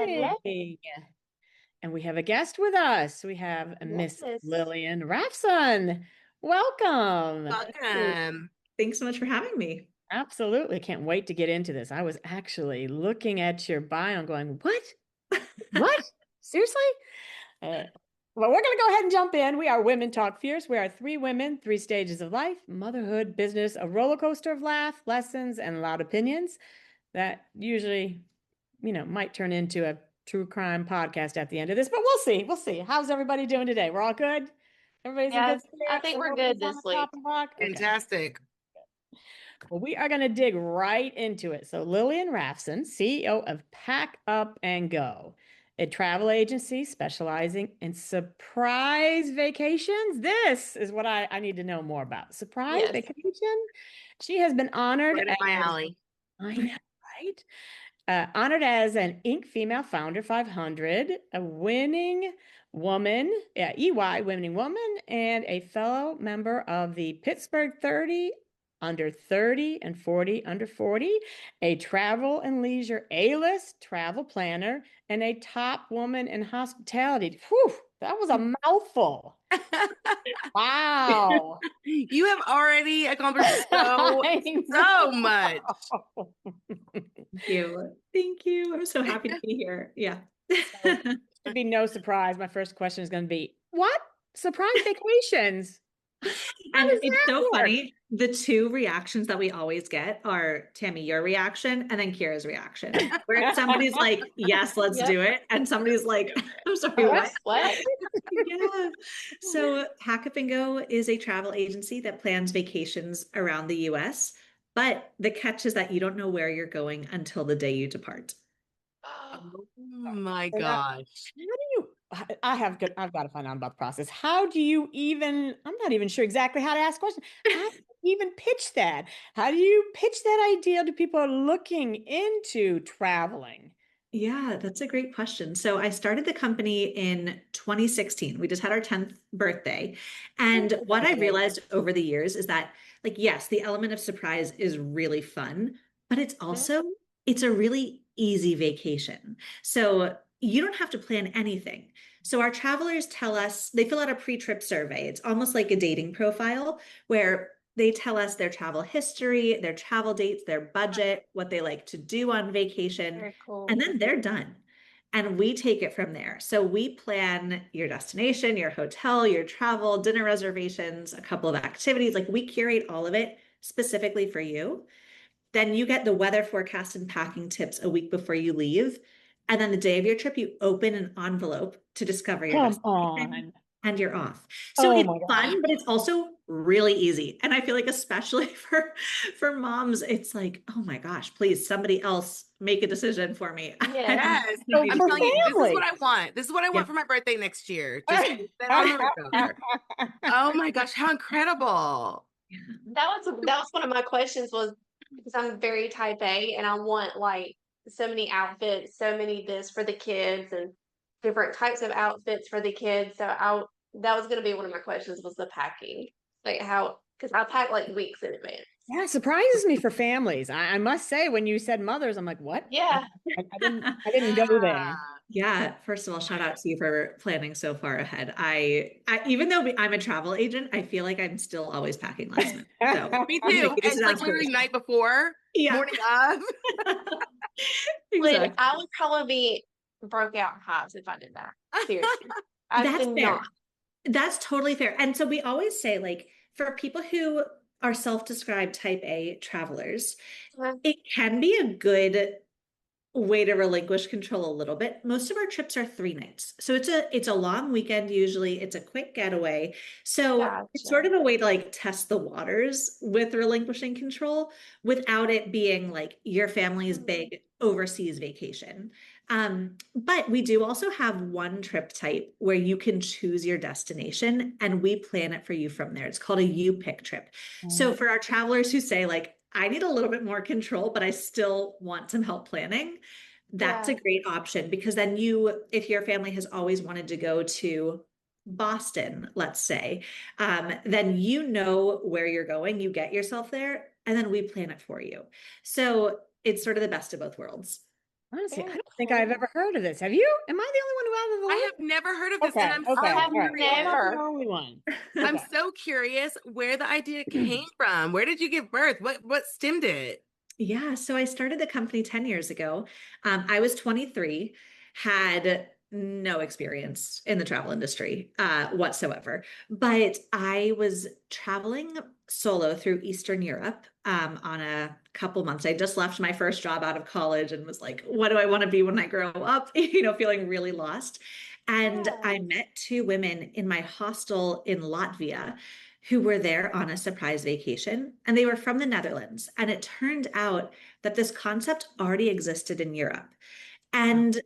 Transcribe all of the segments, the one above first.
Hello. morning. And we have a guest with us. We have Miss Yes. Lillian Rafson. Welcome. Welcome. Thanks so much for having me. Absolutely. Can't wait to get into this. I was actually looking at your bio and going, what? What? Seriously? Uh, well, we're going to go ahead and jump in. We are Women Talk Fierce. We are three women, three stages of life, motherhood, business, a roller coaster of laugh, lessons, and loud opinions that usually, might turn into a true crime podcast at the end of this, but we'll see. We'll see. How's everybody doing today? We're all good? Everybody's in good Yes, I spirits? think we're Everybody's good on this the top week. of the rock? Okay. Fantastic. Well, we are going to dig right into it. So, Lillian Rafson, CEO of Pack Up and Go, a travel agency specializing in surprise vacations. This is what I need to know more about. Surprise Yes. vacation. She has been honored Right up my as, alley. I know, right? Honored as an Inc. Female Founder 500, a winning woman, EY winning woman, and a fellow member of the Pittsburgh 30 under 30 and 40 under 40, a travel and leisure A-list travel planner, and a top woman in hospitality. Whew, that was a mouthful. Wow. You have already accomplished so much. Thank you. Thank you. I'm so happy to be here. Yeah. Should be no surprise. My first question is going to be, what? Surprise vacations? And does it's that so work? funny. The two reactions that we always get are Tammy, your reaction, and then Kira's reaction. Where somebody's like, yes, let's Yep. do it. And somebody's like, I'm sorry, what? What? Yeah. So Pack Up and Go is a travel agency that plans vacations around the US. But the catch is that you don't know where you're going until the day you depart. Oh my And gosh. how do you, I've got to find out about the process. How do you even, I'm not even sure exactly how to ask questions. How do you even pitch that? How do you pitch that idea to people who are looking into traveling? Yeah, that's a great question. So I started the company in 2016. We just had our 10th birthday. And what I realized over the years is that, like, yes, the element of surprise is really fun, but it's a really easy vacation. So you don't have to plan anything. So our travelers tell us, they fill out a pre-trip survey. It's almost like a dating profile where they tell us their travel history, their travel dates, their budget, what they like to do on vacation. Very cool. And then they're done. And we take it from there. So we plan your destination, your hotel, your travel, dinner reservations, a couple of activities. Like we curate all of it specifically for you. Then you get the weather forecast and packing tips a week before you leave. And then the day of your trip, you open an envelope to discover your Come destination on. and you're off. So Oh it's my gosh. fun, but it's also really easy. And I feel like especially for moms, it's like, oh my gosh, please somebody else make a decision for me. Yeah. Yes. So I'm for telling you, this is what families. I want. This is what I want Yeah. for my birthday next year. Just put that on the radar. Oh my gosh, how incredible. That was one of my questions was because I'm very type A and I want like so many outfits, so many this for the kids and different types of outfits for the kids. So I that was gonna be one of my questions was the packing. Like how because I pack like weeks in advance. Yeah, it surprises me for families. I must say, when you said mothers, I'm like, what? Yeah. I didn't go there. Yeah. Yeah, first of all, shout out to you for planning so far ahead. I even though I'm a travel agent, I feel like I'm still always packing last minute. So Me I'm too. taking this It's as like literally aspiration. night before, Yeah, morning of. Like, exactly. I would probably be broke out in hives if I did that. Seriously. I That's could fair. not. That's totally fair. And so we always say, like, for people who are self-described type A travelers, Uh, it can be a good way to relinquish control a little bit. Most of our trips are 3 nights. So it's a long weekend usually. It's a quick getaway. So it's sort Gotcha. of a way to like test the waters with relinquishing control without it being like your family's big overseas vacation. But we do also have one trip type where you can choose your destination and we plan it for you from there. It's called a you pick trip. So for our travelers who say like, I need a little bit more control, but I still want some help planning. That's Yeah. a great option because then you, if your family has always wanted to go to Boston, let's say, then you know where you're going, you get yourself there, and then we plan it for you. So it's sort of the best of both worlds. Honestly, I Very don't think I've cool. ever heard of this. Have you? Am I the only one who out of the I loop? have never heard of this, and Okay, I'm okay, I so have all right. curious. I'm not the never. only one. I'm Okay. so curious where the idea came from. Where did you give birth? What stemmed it? Yeah, so I started the company 10 years ago. I was 23, had no experience in the travel industry whatsoever, but I was traveling solo through Eastern Europe on a couple months. I just left my first job out of college and was like, what do I want to be when I grow up? Feeling really lost. And I Yes. met two women in my hostel in Latvia who were there on a surprise vacation, and they were from the Netherlands. And it turned out that this concept already existed in Europe. And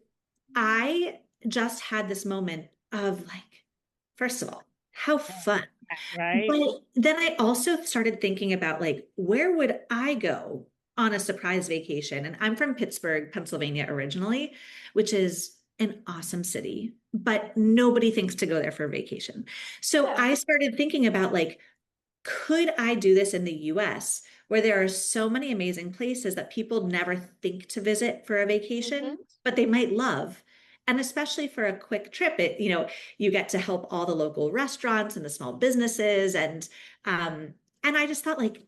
I just had this moment of like, first of all, how fun. Right? But then I also started thinking about like, where would I go on a surprise vacation? And I'm from Pittsburgh, Pennsylvania originally, which is an awesome city, but nobody thinks to go there for a vacation. So Yeah. I started thinking about like, could I do this in the US where there are so many amazing places that people never think to visit for a vacation, Hmm. but they might love? And especially for a quick trip, you get to help all the local restaurants and the small businesses. And I just thought like,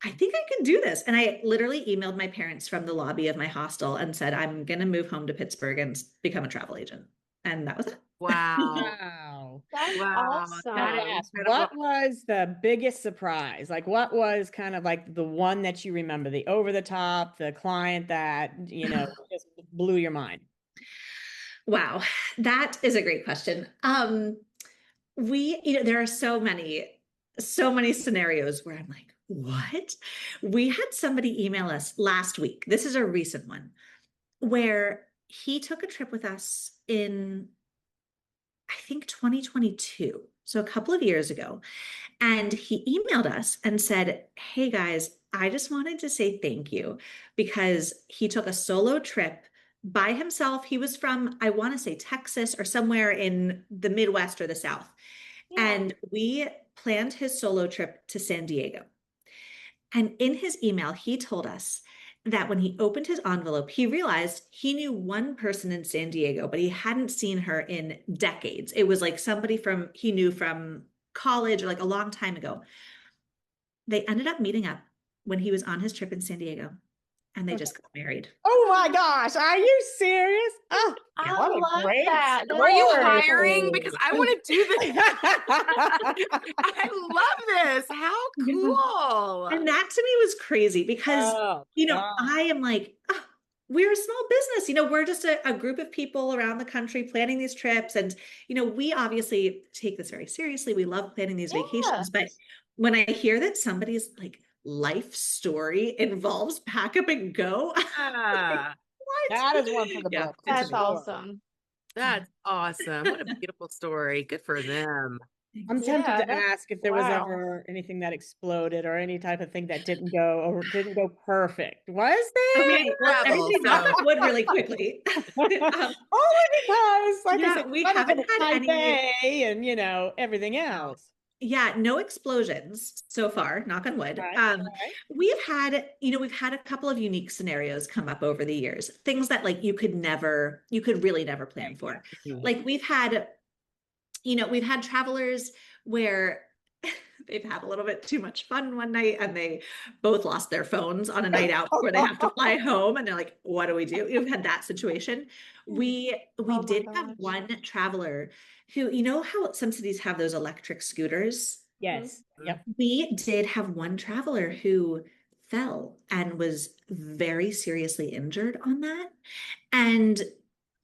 I think I can do this. And I literally emailed my parents from the lobby of my hostel and said, I'm going to move home to Pittsburgh and become a travel agent. And that was it. Wow. Wow. That's Wow. That Gotta is awesome. ask, incredible. what was the biggest surprise? Like, what was kind of like the one that you remember, the over the top, the client that, just blew your mind? Wow, that is a great question. There are so many scenarios where I'm like, what? We had somebody email us last week. This is a recent one where he took a trip with us in, I think, 2022. So a couple of years ago. And he emailed us and said, hey guys, I just wanted to say thank you because he took a solo trip by himself. He was from, I want to say, Texas or somewhere in the Midwest or the South. Yeah. And we planned his solo trip to San Diego. And in his email, he told us that when he opened his envelope, he realized he knew one person in San Diego, but he hadn't seen her in decades. It was like somebody he knew from college or like a long time ago. They ended up meeting up when he was on his trip in San Diego and they just got married. Oh my gosh, are you serious? Oh, Yeah. I what a love great that. That's Are you story. hiring? Because I want to do this. Oh, I love this. How cool. And that to me was crazy because, God. I am like, oh, we're a small business. We're just a group of people around the country planning these trips. And, we obviously take this very seriously. We love planning these Yeah. vacations. But when I hear that somebody's like life story involves pack up and go, I'm like, Yeah, what? That is one for the Yeah, books, for it's That's amazing. sure. awesome. that's awesome. What a beautiful story. Good for them. I'm Thanks. tempted Yeah. to ask if there was Wow. ever anything that exploded or any type of thing that didn't go perfect. Was Okay, well, Travel. everybody knock So on wood really quickly. there? Um, Only because, like I yeah, said, we running for haven't the had type any. A and everything else. Yeah, no explosions so far, knock on wood. Right, right. We've had a couple of unique scenarios come up over the years, things that like you could really never plan for. mhm. Like we've had travelers where they've had a little bit too much fun one night and they both lost their phones on a night out before they have to fly home and they're like, what do we do? We've had that situation. We Oh my did have gosh. one traveler who, how some cities have those electric scooters? Mhm. Yes. Yep. We did have one traveler who fell and was very seriously injured on that. And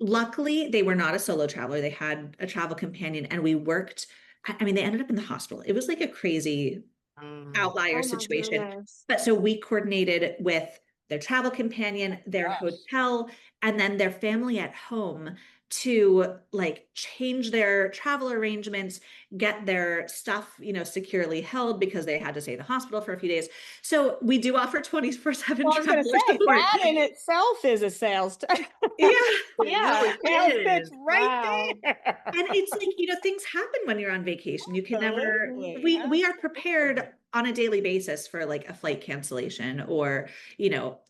luckily, they were not a solo traveler. They had a travel companion, and we worked. I mean, they ended up in the hospital. It was like a crazy outlier Oh my situation. goodness. But so we coordinated with their travel companion, their Gosh. hotel, and then their family at home to like change their travel arrangements, get their stuff, securely held because they had to stay in the hospital for a few days. So we do offer 24/7 Well, I was going to traveler say support. that in itself is a sales. Yeah. It Yeah. really Sales pitch is. right Wow. there. And it's like, things happen when you're on vacation. You can never, Absolutely. we are Absolutely. prepared on a daily basis for like a flight cancellation or,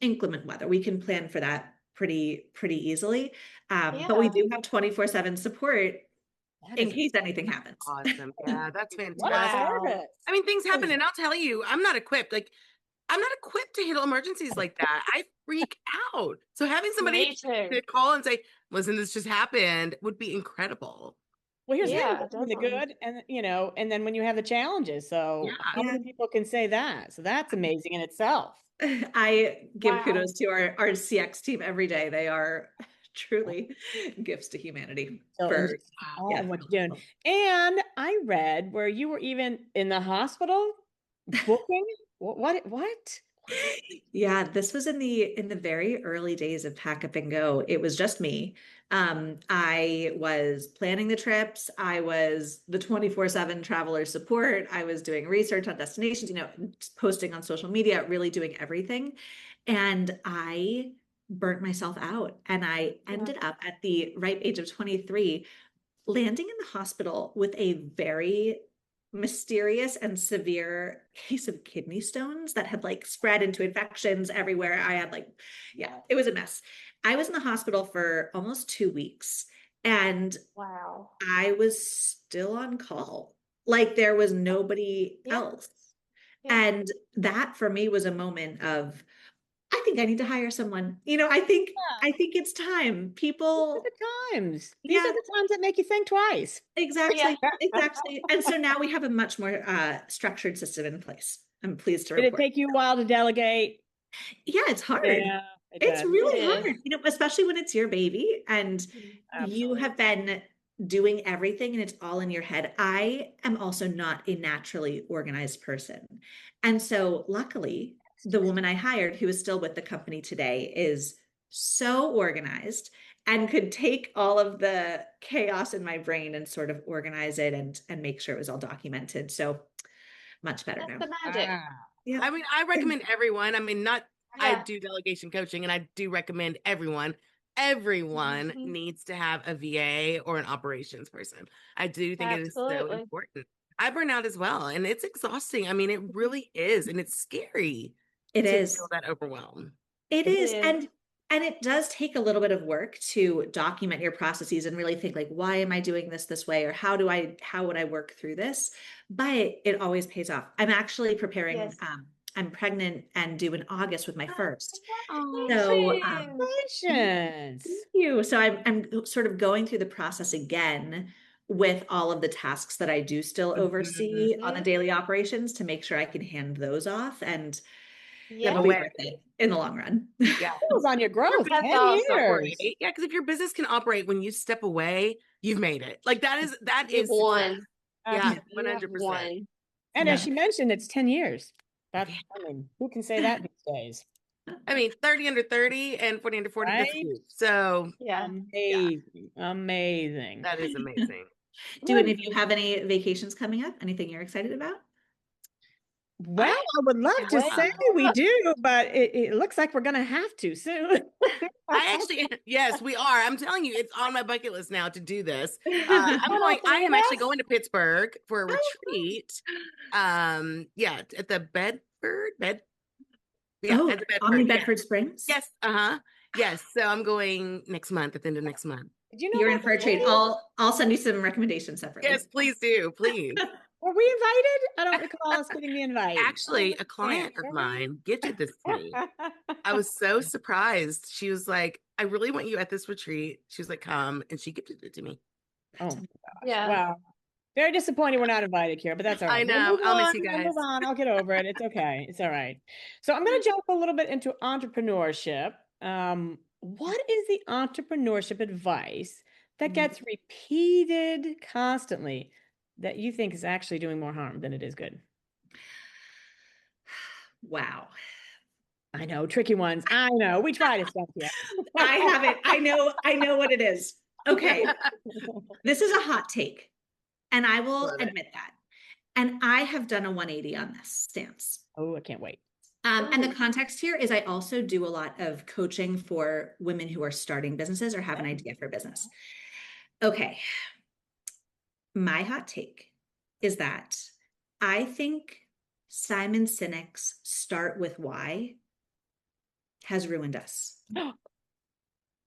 inclement weather. We can plan for that pretty easily. But we Yeah. do have 24/7 support That in is case anything happens. Awesome. Yeah, that's what a fantastic. Wow. service. I mean, things happen, and I'll tell you, I'm not equipped. Like, I'm not equipped to handle emergencies like that. I freak out. So having somebody Me too. to call and say, "Listen, this just happened," would be incredible. Well, here's the thing, Yeah, you have the definitely. good and and then when you have the challenges. So Yeah. how Yeah. many people can say that? So that's amazing in itself. I give Wow. kudos to our CX team every day. They are truly gifts to humanity So for, interesting all yeah. of what you're doing. And I read where you were even in the hospital booking. What? Yeah, this was in the very early days of Pack Up and Go. It was just me. I was planning the trips. I was the 24/7 traveler support. I was doing research on destinations, posting on social media, really doing everything. And I burnt myself out. And I Yeah. ended up at the ripe age of 23 landing in the hospital with a very mysterious and severe case of kidney stones that had like spread into infections everywhere. I had like, yeah, it was a mess. I was in the hospital for almost 2 weeks and Wow. I was still on call. Like there was nobody Yeah. else. Yeah. And that for me was a moment of, I think I need to hire someone. I think it's time. These are People, the times. These yeah, are the times that make you think twice. Yeah. exactly, exactly. And so now we have a much more structured system in place. I'm pleased to Did it report. take you a while to delegate? Yeah, it's hard. Yeah, it It's does. It really is. hard, especially when it's your baby and you Absolutely. have been doing everything and it's all in your head. I am also not a naturally organized person. And so luckily, the woman I hired, who is still with the company today, is so organized and could take all of the chaos in my brain and sort of organize it and make sure it was all documented. So much better That's now. the magic. Wow. Yeah. I mean, I recommend everyone. I mean, not I Yeah. do delegation coaching, and I do recommend everyone Mhm. needs to have a VA or an operations person. I do think it is so Absolutely. important. I burn out as well, and it's exhausting. I mean, it really is, and it's scary It to is. feel that overwhelm. It It is. is. And it does take a little bit of work to document your processes and really think like, why am I doing this way? Or how would I work through this? But it always pays off. I'm actually preparing, Yes. I'm pregnant and due in August with my first. So, Congratulations. Congratulations. thank you. So I'm sort of going through the process again with all of the tasks that I do still Mhm. oversee on the Mhm. daily operations to make sure I can hand those off and Step it'll Yeah. be away. worth it in the long run. Yeah. Builds on your Your growth. business That's 10 awesome. operate. years. Yeah, because if your business can operate when you step away, you've made it. Like that You is success. won. Yeah, Absolutely. You have 100%. won. And as Yeah. she mentioned, it's 10 years. That's, Yeah. I mean, who can say that these days? I mean, 30 under 30 and 40 under 40, that's Right? huge. So, Yeah. yeah, Amazing. Amazing. that is amazing. Do any of you have any vacations coming up? Anything you're excited about? Well, I I would love Can't to wait. say we do, but it looks like we're going to have to soon. I actually, yes, we are. I'm telling you, it's on my bucket list now to do this. Going I am actually Fernandez? going to Pittsburgh for a Oh, retreat. Yeah, at the oh, at the Omni Bedford. Yeah. Bedford Springs. Yes. Uh-huh. Yes. So I'm going next month, at the end of next month. Did you know You're in about for a treat. the I'll send you some recommendations separately. Yes, please do. Please. Were we invited? I don't recall us getting the invite. Actually, a client of Were we? mine gifted this to me. I was so surprised. She was like, I really want you at this retreat. She was like, come. And she gifted it to me. Oh, gosh. Yeah. Wow. Very disappointed we're not invited, Kira, but that's all I right. We'll know. move I'll miss on. you We'll move guys. on. I'll get over it. It's okay. It's all right. So I'm going to jump a little bit into entrepreneurship. What is the entrepreneurship advice that gets repeated constantly that you think is actually doing more harm than it is good? Wow. I know, tricky ones. I know. We try to stuff you. I have it. I know what it is. Okay. This is a hot take, and I will Love it. admit that. And I have done a 180 on this stance. Oh, I can't wait. And the context here is I also do a lot of coaching for women who are starting businesses or have an idea for business. Okay. My hot take is that I think Simon Sinek's Start with Why has ruined us.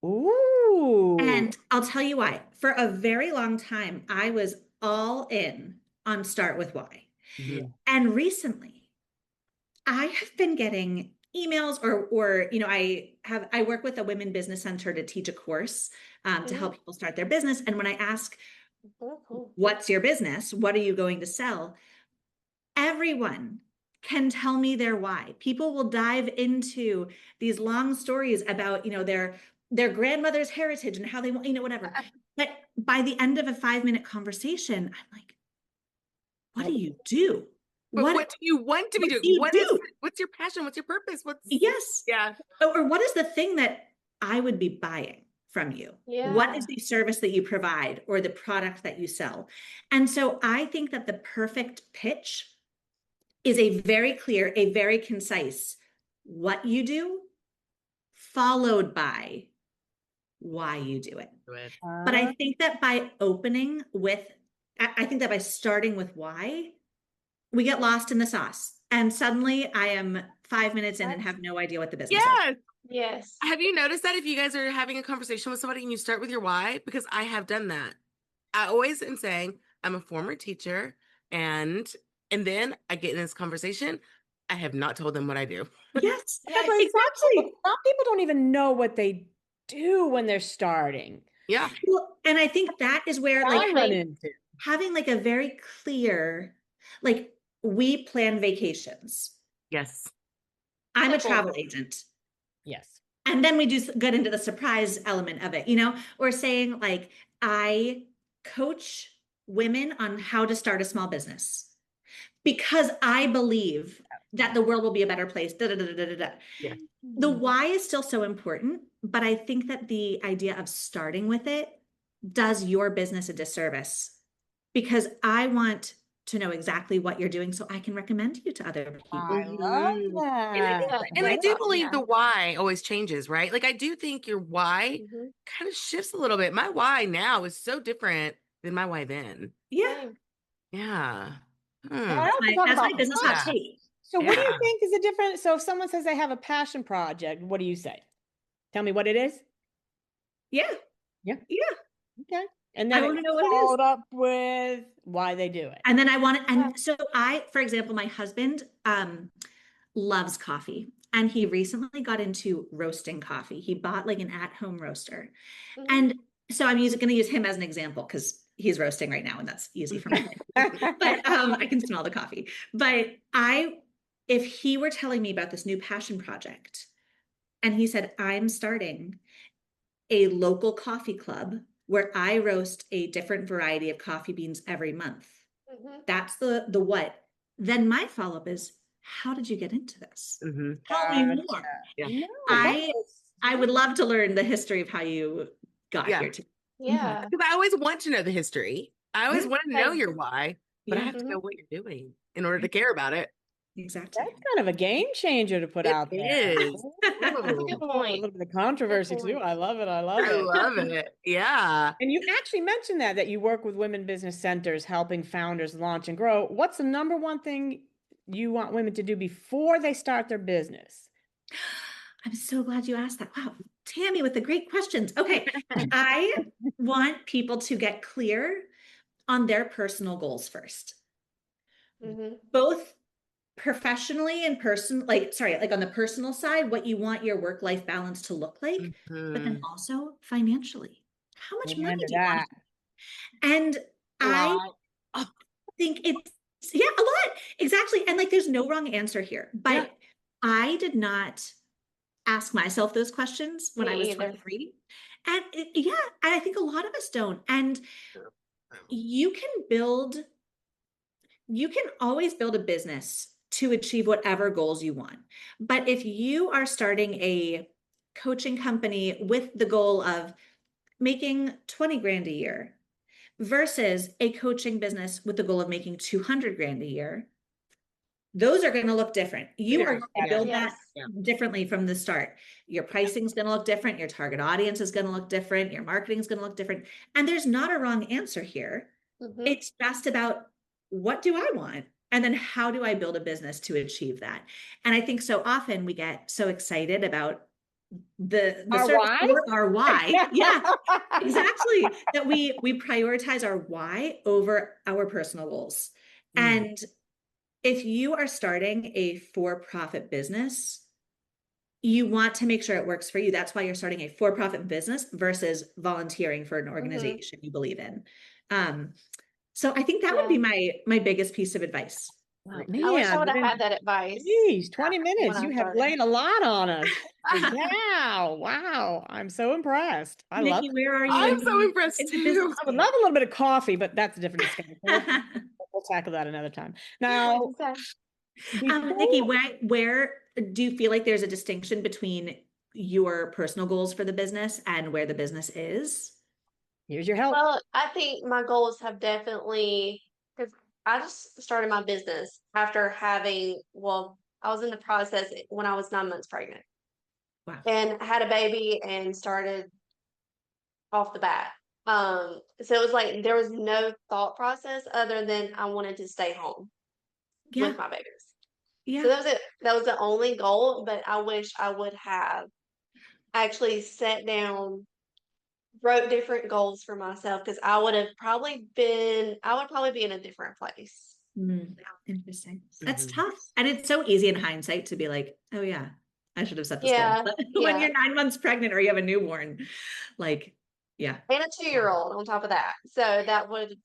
Ooh. And I'll tell you why. For a very long time, I was all in on start with why. Yeah. And recently, I have been getting emails or I work with a women business center to teach a course to help people start their business. And when I ask, Cool. what's your business? What are you going to sell? Everyone can tell me their why. People will dive into these long stories about, their grandmother's heritage and how they want, whatever. But by the end of a 5-minute conversation, I'm like, what do you do? But what do you want to be doing? What's your passion? What's your purpose? Yes. Yeah. Or what is the thing that I would be buying from you? Yeah. What is the service that you provide or the product that you sell? And so I think that the perfect pitch is a very clear, a very concise what you do, followed by why you do it. But I think that by I think that by starting with why, we get lost in the sauce. And suddenly I am 5 minutes in and have no idea what the business is. Yes. Have you noticed that if you guys are having a conversation with somebody and you start with your why? Because I have done that. I always am saying, I'm a former teacher, and then I get in this conversation. I have not told them what I do. Yes, Exactly. Some people don't even know what they do when they're starting. Yeah. Well, and I think that is where I run into. having like a very clear, like we plan vacations. Yes. I'm a travel agent. Yes. And then we just get into the surprise element of it, or saying like, I coach women on how to start a small business because I believe that the world will be a better place. Da, da, da, da, da, da. Yeah. The why is still so important, but I think that the idea of starting with it does your business a disservice because I want to know exactly what you're doing so I can recommend you to other people. I love that. And I do believe the why always changes, right? Like I do think your why kind of shifts a little bit. My why now is so different than my why then. Yeah. Yeah. I also talk That's about my business hot take. So what do you think is the difference? So if someone says they have a passion project, what do you say? Tell me what it is. Yeah. Yeah. Yeah. Okay. And then I want to know what it followed up with why they do it. And then I want to, and so for example, my husband loves coffee and he recently got into roasting coffee. He bought like an at-home roaster. And so I'm going to use him as an example because he's roasting right now and that's easy for me. But I can smell the coffee. But if he were telling me about this new passion project and he said, I'm starting a local coffee club where I roast a different variety of coffee beans every month. That's the what. Then my follow-up is, how did you get into this? Tell me more. Yeah. I would love to learn the history of how you got here too. Yeah. Because I always want to know the history. I always want to know your why, but I have to know what you're doing in order to care about it. Exactly. That's kind of a game changer to put out there. It is. That's a good point. A little bit of controversy too. I love it. I love it. I love it. Yeah. And you actually mentioned that you work with women business centers helping founders launch and grow. What's the number one thing you want women to do before they start their business? I'm so glad you asked that. Wow, Tammy with the great questions. Okay. I want people to get clear on their personal goals first. Both professionally and like on the personal side, what you want your work-life balance to look like, but then also financially. How much money do you want? And I think it's, a lot. Exactly. And like, there's no wrong answer here, but I did not ask myself those questions when I was 23. And I think a lot of us don't. And you can always build a business to achieve whatever goals you want. But if you are starting a coaching company with the goal of making 20 grand a year versus a coaching business with the goal of making 200 grand a year, those are going to look different. You are going to build that differently from the start. Your pricing is going to look different. Your target audience is going to look different. Your marketing is going to look different. And there's not a wrong answer here. It's just about, what do I want? And then how do I build a business to achieve that? And I think so often we get so excited about the Our search why? for our why. Yeah, exactly. That we prioritize our why over our personal goals. And if you are starting a for-profit business, you want to make sure it works for you. That's why you're starting a for-profit business versus volunteering for an organization you believe in. So I think that would be my biggest piece of advice. Wow, I wish I man, would have within, had that advice geez, 20 when minutes. I You have started. laid a lot on us. Wow. Wow. I'm so impressed. I love Nikki, it. where are you I'm so impressed in the too. business I would game? love a little bit of coffee, but that's a different discussion. We'll tackle that another time. Now, What'd you say? Nikki, before where do you feel like there's a distinction between your personal goals for the business and where the business is? here's your help. Well, I think my goals have definitely, because I just started my business after having, well, I was in the process when I was 9 months pregnant Wow. and had a baby and started off the bat. So it was like there was no thought process other than I wanted to stay home Yeah. with my babies. Yeah. So that was it. That was the only goal, but I wish I would have actually sat down, wrote different goals for myself because I would probably be in a different place. Interesting. That's tough. And it's so easy in hindsight to be like, oh yeah, I should have set this goal. Yeah, But when yeah. you're 9 months pregnant or you have a newborn, like, yeah. And a 2-year-old on top of that. So that would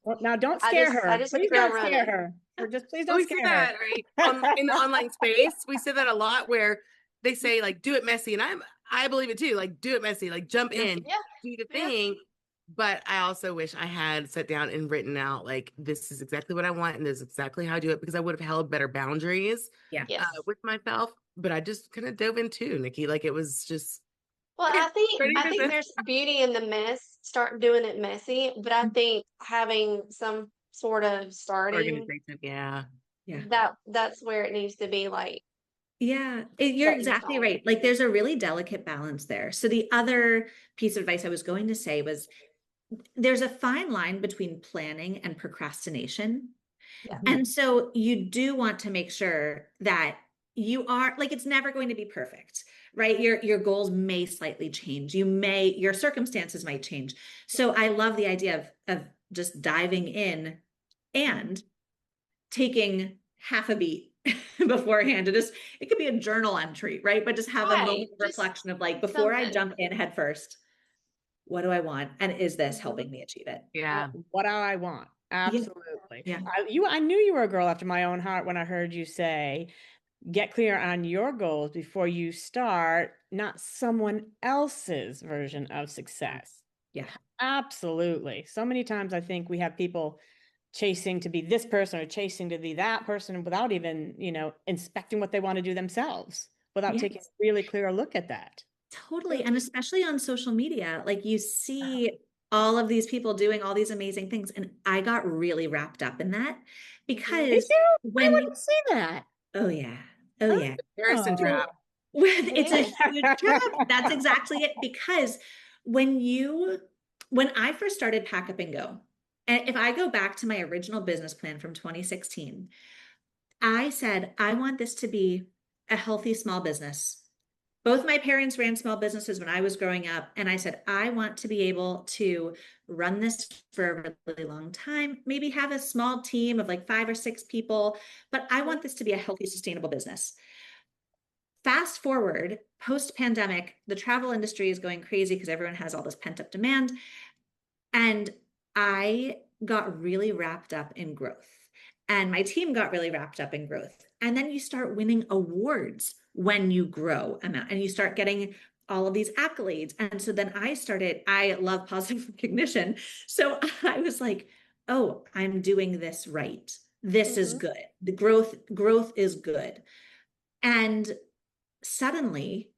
Well, now, don't scare I her. just hit the Please ground don't scare running. her. Or just please don't We see scare that, right? In the online space, we see that a lot where they say like do it messy. And I believe it too. Like do it messy, like jump in, Yeah, do the yeah. thing. But I also wish I had sat down and written out like this is exactly what I want and this is exactly how I do it because I would have held better boundaries Yeah. Yes. with myself. But I just kind of dove in too, Nikki. Like it was just Well, okay, starting a I think business. there's beauty in the mess, start doing it messy, but I think having some sort of starting Organization. Yeah. Yeah. that's where it needs to be like Yeah, you're set in exactly stone. right. Like there's a really delicate balance there. So the other piece of advice I was going to say was there's a fine line between planning and procrastination. Yeah. And so you do want to make sure that you are like it's never going to be perfect, right? Your goals may slightly change. Your circumstances might change. So I love the idea of just diving in and taking half a beat beforehand to just it could be a journal entry, right? But just have a Right. moment of Just reflection of like before I something. jump in head first, what do I want? And is this Mhm. helping me achieve it? Yeah. what do I want? Yeah. Absolutely. Yeah. I knew you were a girl after my own heart when I heard you say, get clear on your goals before you start, not someone else's version of success. Yeah. Absolutely. So many times I think we have people chasing to be this person or chasing to be that person without even, inspecting what they want to do themselves, without Yes. taking a really clear look at that. Totally. And especially on social media, like you see all of these people doing all these amazing things. And I got really wrapped up in that Did because you? I when, wouldn't see that. oh yeah, oh yeah. Comparison Oh. trap. It's a It huge trap. That's exactly it. Because when I first started Pack Up and Go, and if I go back to my original business plan from 2016, I said, I want this to be a healthy small business. Both my parents ran small businesses when I was growing up. And I said, I want to be able to run this for a really long time, maybe have a small team of like 5 or 6 people, but I want this to be a healthy, sustainable business. Fast forward, post pandemic, the travel industry is going crazy because everyone has all this pent up demand. And I got really wrapped up in growth. And my team got really wrapped up in growth. And then you start winning awards when you grow and you start getting all of these accolades. And so then I love positive recognition. So I was like, oh, I'm doing this right. This is good. The growth is good. And suddenly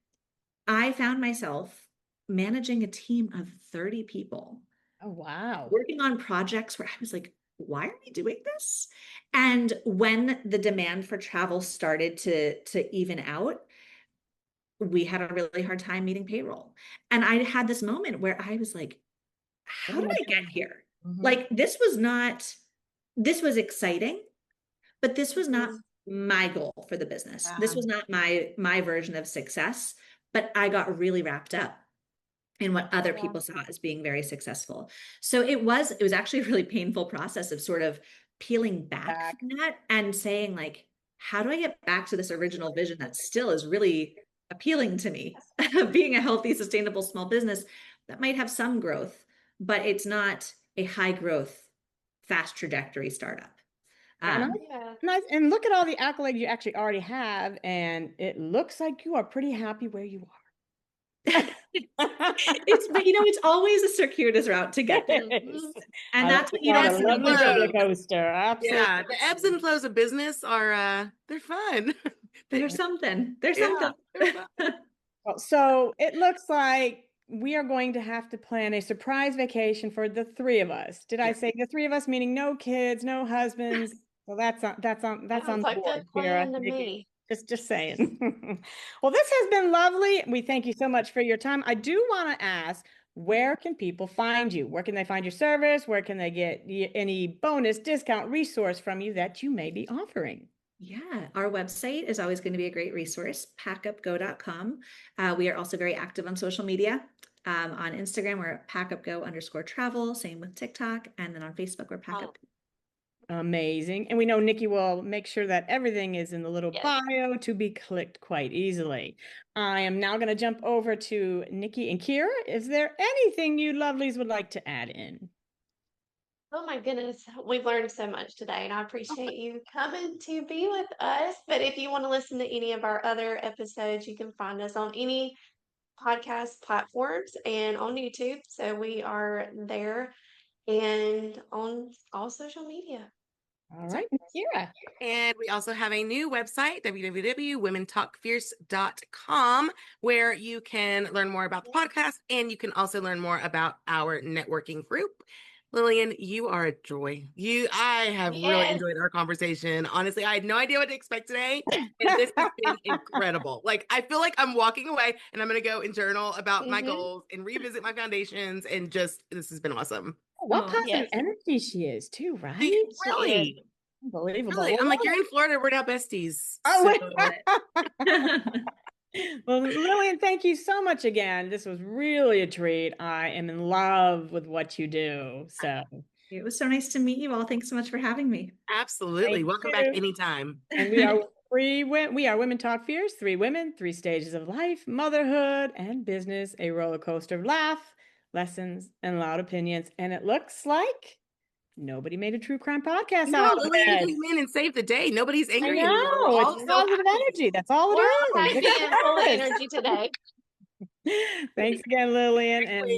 I found myself managing a team of 30 people. Oh, wow. Working on projects where I was like, why are we doing this? And when the demand for travel started to even out, we had a really hard time meeting payroll. And I had this moment where I was like, how did I get here? Like this was exciting, but this was not my goal for the business. This was not my version of success. but I got really wrapped up in what other Yeah. people saw as being very successful. So it was actually a really painful process of sort of peeling back from that and saying like, how do I get back to this original vision that still is really appealing to me of being a healthy, sustainable small business that might have some growth, but it's not a high growth, fast trajectory startup. And, Yeah. and look at all the accolades you actually already have, and it looks like you are pretty happy where you are. But it's always a circuitous route to get there. And that's what you don't a see. lovely roller coaster. Absolutely. Yeah, the ebbs and flows of business are they're fun. There's something. There's Yeah, something. they're fun. Well, so it looks like we are going to have to plan a surprise vacation for the three of us. Did I say the three of us, meaning no kids, no husbands? Well, that's on Sounds the like a board, good plan Kira. to me. Just saying. Well, this has been lovely. We thank you so much for your time. I do want to ask, where can people find you? Where can they find your service? Where can they get any bonus discount resource from you that you may be offering? Yeah, our website is always going to be a great resource, packupgo.com. We are also very active on social media. On Instagram, we're at packupgo_travel, same with TikTok. And then on Facebook, we're packup. Amazing. And we know Nikki will make sure that everything is in the little Yes. bio to be clicked quite easily. I am now going to jump over to Nikki and Kira. Is there anything you lovelies would like to add in? Oh my goodness, we've learned so much today, and I appreciate you coming to be with us. But if you want to listen to any of our other episodes, you can find us on any podcast platforms and on YouTube. So we are there and on all social media. All right, Kira. And we also have a new website, www.womentalkfierce.com, where you can learn more about the podcast and you can also learn more about our networking group. Lillian, you are a joy. I have really Yes. enjoyed our conversation. Honestly, I had no idea what to expect today. And this has been incredible. Like, I feel like I'm walking away and I'm going to go and journal about my goals and revisit my foundations. And just, this has been awesome. What positive yes. energy she is too, right? Really? Unbelievable. Really? I'm like, you're in Florida. We're now besties. Oh, So- Well, Lillian, thank you so much again. This was really a treat. I am in love with what you do. So It was so nice to meet you all. Thanks so much for having me. Absolutely. Thank Welcome you. back anytime. And we are Women Talk Fierce, 3 women, 3 stages of life, motherhood and business, a roller coaster of laugh, lessons, and loud opinions. And it looks like nobody made a true crime podcast No, out of Lillian it. came in and saved the day. Nobody's I angry anymore. We're know, all it's so positive happy. energy. That's all it We're is. all happy It's and full of good. energy today. Thanks again, Lillian. And